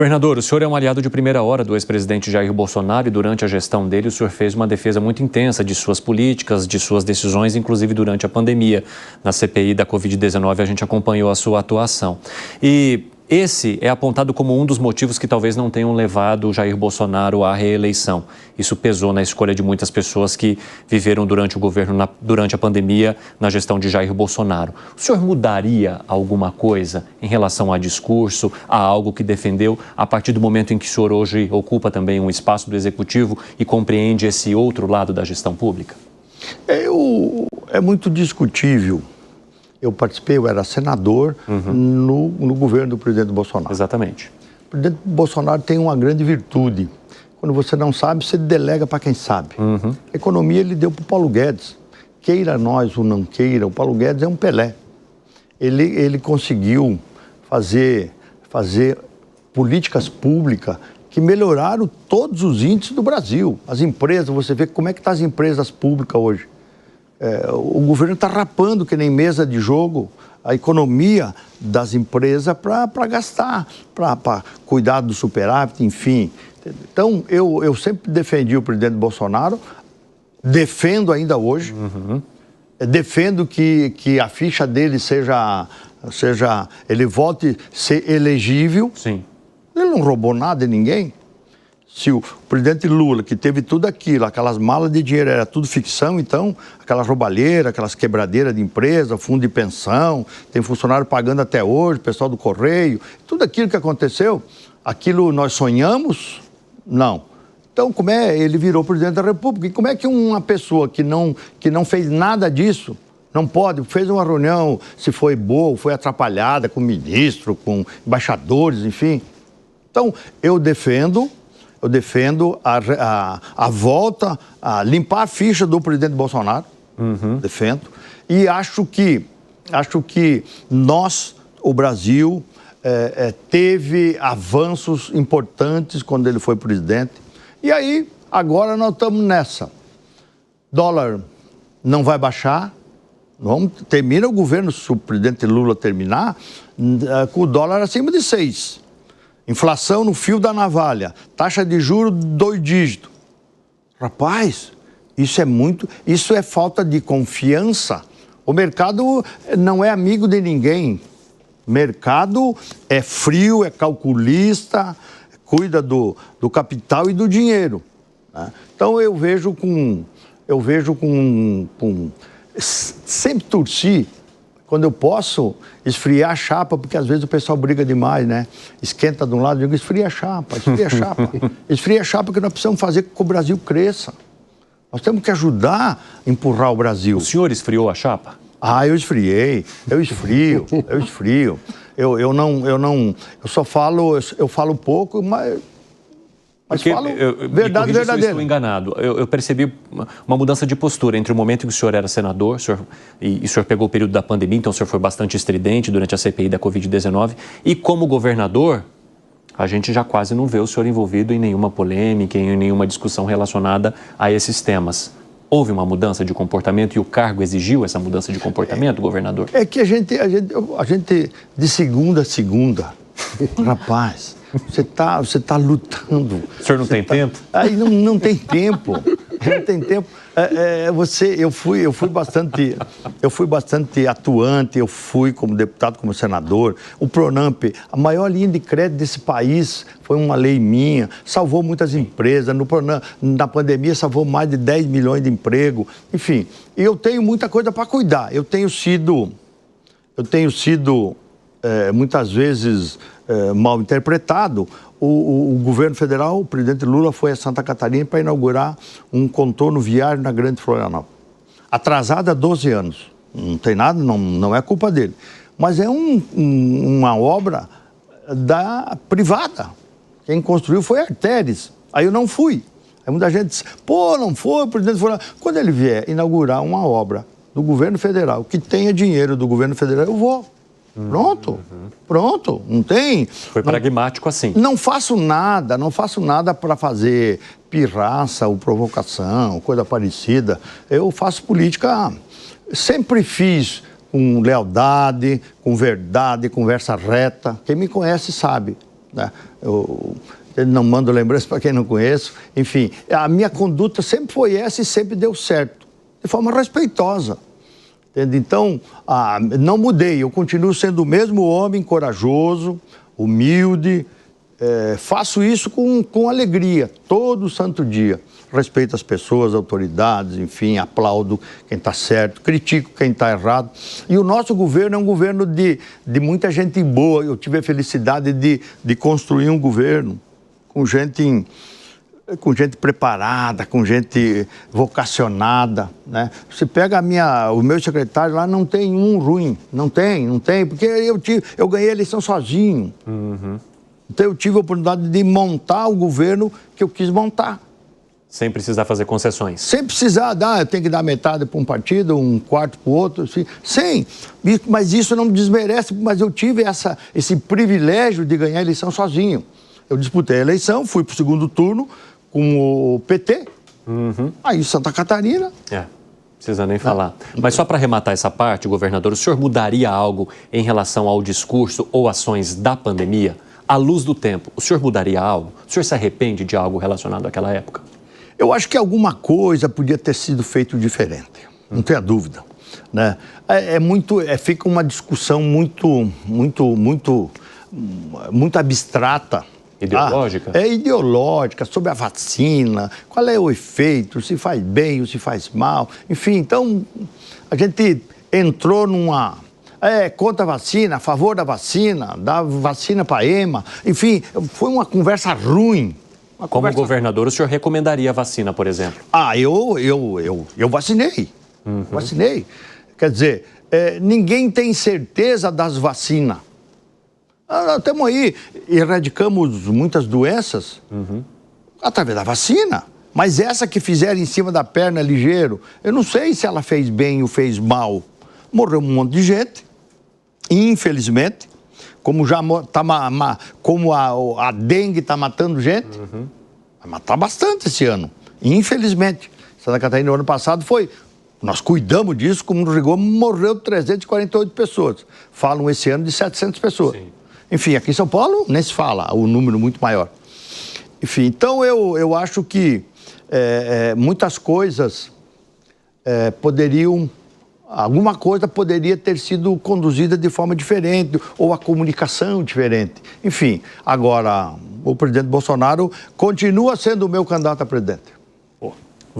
Governador, o senhor é um aliado de primeira hora do ex-presidente Jair Bolsonaro e durante a gestão dele o senhor fez uma defesa muito intensa de suas políticas, de suas decisões, inclusive durante a pandemia. Na CPI da Covid-19 a gente acompanhou a sua atuação. E esse é apontado como um dos motivos que talvez não tenham levado o Jair Bolsonaro à reeleição. Isso pesou na escolha de muitas pessoas que viveram durante o governo, durante a pandemia, na gestão de Jair Bolsonaro. O senhor mudaria alguma coisa em relação a discurso, a algo que defendeu, a partir do momento em que o senhor hoje ocupa também um espaço do Executivo e compreende esse outro lado da gestão pública? É muito discutível. Eu participei, eu era senador no governo do presidente Bolsonaro. Exatamente. O presidente Bolsonaro tem uma grande virtude. Quando você não sabe, você delega para quem sabe. A economia ele deu para o Paulo Guedes. Queira nós ou não queira, o Paulo Guedes é um Pelé. Ele conseguiu fazer políticas públicas que melhoraram todos os índices do Brasil. As empresas, você vê como é que estão as empresas públicas hoje. O governo está rapando, que nem mesa de jogo, a economia das empresas para gastar, para cuidar do superávit, enfim. Então, eu sempre defendi o presidente Bolsonaro, defendo ainda hoje, defendo que a ficha dele seja, ele volte a ser elegível. Sim. Ele não roubou nada de ninguém. Se o presidente Lula, que teve tudo aquilo, aquelas malas de dinheiro, era tudo ficção, então, aquelas roubalheiras, aquelas quebradeiras de empresa, fundo de pensão, tem funcionário pagando até hoje, pessoal do Correio, tudo aquilo que aconteceu, aquilo nós sonhamos? Não. Então, como é ele virou presidente da República? E como é que uma pessoa que não fez nada disso, não pode, fez uma reunião, se foi boa, foi atrapalhada com o ministro, com embaixadores, enfim. Então, eu defendo a volta, a limpar a ficha do presidente Bolsonaro, defendo, e acho que nós, o Brasil, teve avanços importantes quando ele foi presidente, e aí, agora nós estamos nessa. Dólar não vai baixar, termina o governo, se o presidente Lula terminar, com o dólar acima de 6. Inflação no fio da navalha, taxa de juros 2 dígitos. Rapaz, isso é falta de confiança. O mercado não é amigo de ninguém. O mercado é frio, é calculista, cuida do capital e do dinheiro, né? Então eu vejo com sempre torci. Quando eu posso esfriar a chapa, porque às vezes o pessoal briga demais, né? Esquenta de um lado, eu digo, esfria a chapa, esfria a chapa. Esfria a chapa que nós precisamos fazer com que o Brasil cresça. Nós temos que ajudar a empurrar o Brasil. O senhor esfriou a chapa? Ah, eu esfriei, eu esfrio. Eu só falo, eu falo pouco, mas falo verdade verdadeira. Se eu estou enganado. Eu percebi uma mudança de postura entre o momento em que o senhor era senador, e o senhor pegou o período da pandemia, então o senhor foi bastante estridente durante a CPI da Covid-19, e como governador, a gente já quase não vê o senhor envolvido em nenhuma polêmica, em nenhuma discussão relacionada a esses temas. Houve uma mudança de comportamento e o cargo exigiu essa mudança de comportamento, governador? É que a gente de segunda a segunda, rapaz... Você tá lutando. O senhor não tem tempo? Aí não tem tempo. Não tem tempo. Eu fui bastante atuante, eu fui como deputado, como senador. O Pronamp, a maior linha de crédito desse país foi uma lei minha, salvou muitas empresas. No Pronamp, na pandemia, salvou mais de 10 milhões de empregos. Enfim, eu tenho muita coisa para cuidar. Eu tenho sido muitas vezes mal interpretado. O governo federal, o presidente Lula foi a Santa Catarina para inaugurar um contorno viário na Grande Florianópolis. Atrasado há 12 anos. Não tem nada, não é culpa dele. Mas é uma obra privada. Quem construiu foi a Artéres. Aí eu não fui. Aí muita gente disse, pô, não foi, o presidente foi lá. Quando ele vier inaugurar uma obra do governo federal, que tenha dinheiro do governo federal, eu vou. Pronto, não tem... Foi pragmático assim. Não faço nada para fazer pirraça ou provocação, coisa parecida. Eu faço política, sempre fiz com lealdade, com verdade, conversa reta. Quem me conhece sabe né? Eu não mando lembrança para quem não conheço. Enfim, a minha conduta sempre foi essa e sempre deu certo, de forma respeitosa. Entende? Então, não mudei, eu continuo sendo o mesmo homem corajoso, humilde, faço isso com alegria, todo santo dia. Respeito as pessoas, autoridades, enfim, aplaudo quem está certo, critico quem está errado. E o nosso governo é um governo de muita gente boa. Eu tive a felicidade de construir um governo com gente preparada, com gente vocacionada, né? Você pega o meu secretário lá, não tem um ruim, não tem, porque eu ganhei a eleição sozinho. Então eu tive a oportunidade de montar o governo que eu quis montar. Sem precisar fazer concessões. Sem precisar eu tenho que dar metade para um partido, um quarto para o outro, assim. Sim, mas isso não me desmerece, mas eu tive esse privilégio de ganhar a eleição sozinho. Eu disputei a eleição, fui para o segundo turno com o PT, aí Santa Catarina. Precisa nem falar. Mas só para arrematar essa parte, governador, o senhor mudaria algo em relação ao discurso ou ações da pandemia? À luz do tempo, o senhor mudaria algo? O senhor se arrepende de algo relacionado àquela época? Eu acho que alguma coisa podia ter sido feito diferente, não tenha dúvida, né? Fica uma discussão muito abstrata. Ideológica? Ideológica, sobre a vacina, qual é o efeito, se faz bem ou se faz mal. Enfim, então, a gente entrou numa... contra a vacina, a favor da vacina, dá vacina para a EMA. Enfim, foi uma conversa ruim. Como governador, o senhor recomendaria a vacina, por exemplo? Eu vacinei. Vacinei. Quer dizer, ninguém tem certeza das vacinas. Estamos aí, erradicamos muitas doenças através da vacina. Mas essa que fizeram em cima da perna ligeiro, eu não sei se ela fez bem ou fez mal. Morreu um monte de gente, infelizmente. Como a dengue está matando gente, vai matar bastante esse ano, infelizmente. Santa Catarina, no ano passado, nós cuidamos disso, como no rigor, morreu 348 pessoas. Falam esse ano de 700 pessoas. Sim. Enfim, aqui em São Paulo nem se fala, o número muito maior. Enfim, então eu acho que muitas coisas alguma coisa poderia ter sido conduzida de forma diferente, ou a comunicação diferente. Enfim, agora, o presidente Bolsonaro continua sendo o meu candidato a presidente.